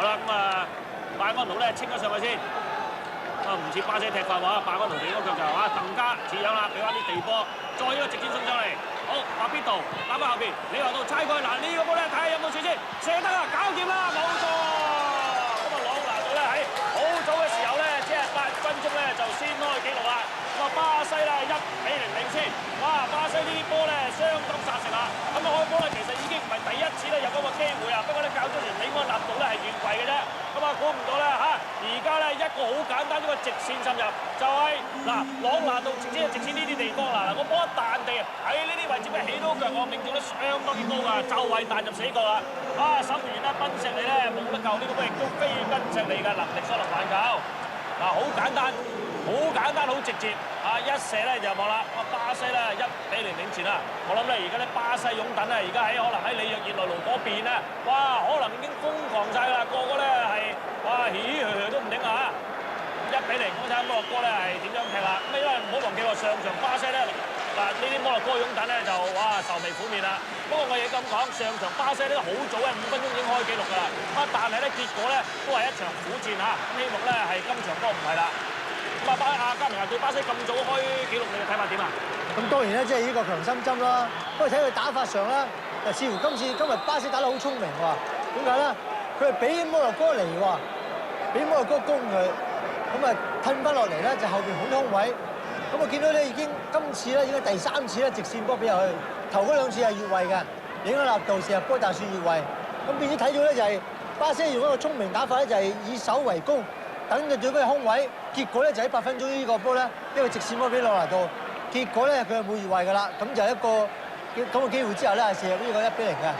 啦，咁啊，拜安奴咧清咗上去先。唔似巴西踢法話，拜安奴地嗰腳就更加似樣啦，俾翻啲地波，再呢個直接送上嚟。好，白邊度打翻後邊，李華道猜佢嗱呢個波咧睇下有冇處先，射得啊，搞掂啦，冇錯。咁啊，朗拿度咧喺好早嘅時候咧，只係8分鐘咧就先開紀錄啦。咁啊，巴西咧1-0領先。哇，巴西呢啲波咧相當殺食啦。咁啊，開波咧其實已經唔係第一次咧有嗰個機會啊，不過咧教咗連李安納度咧係越位嘅啫。咁啊，估唔到咧而家咧一個好簡單一個直線滲入，就係嗱朗拿度直接呢啲地方啦，個波一彈地喺呢啲位置咧起到腳，我命中率相當之高㗎，就係彈入死角啦。審完咧賓石利咧冇得救，呢個波亦都非賓石利嘅能力所能挽救。好簡單，好直接一射咧就入網啦。巴西咧1-0領前啦。我諗咧而家啲巴西擁躉咧，而家可能喺里約熱內盧嗰邊咧，哇，可能已經瘋狂晒啦，個個咧係哇嘻嘻嘘嘘都唔頂啊！1-0，我睇下摩洛哥咧係點樣踢啦。咁因為唔好忘記喎，上場巴西咧呢啲摩洛哥擁躉咧就哇愁眉苦面啦。不過我亦咁講，上場巴西咧好早5分鐘已經開紀錄㗎啦。但係咧結果咧都係一場苦戰嚇。希望咧係今場波唔係啦。咁加明對巴西咁早開紀錄，你嘅睇法點啊？咁當然咧，即係呢個強心針啦。不過睇佢打法上咧，就似乎今日巴西打得好聰明喎。點解咧？佢係俾摩洛哥嚟喎，俾摩洛哥攻佢，咁啊褪翻落嚟咧就後邊好空位。咁我見到咧已經今次咧已經第3次咧直線波俾入去，頭嗰2次係越位嘅，影響立度射入波大算越位。咁變咗睇到咧就係巴西用一個聰明打法咧，就係以守為攻，等佢最尾空位。結果咧就喺8分鐘呢個波咧，一個直線波俾朗拿度，結果咧佢係冇越位㗎啦。咁就一個咁嘅機會之後咧，射入呢個1-0嘅。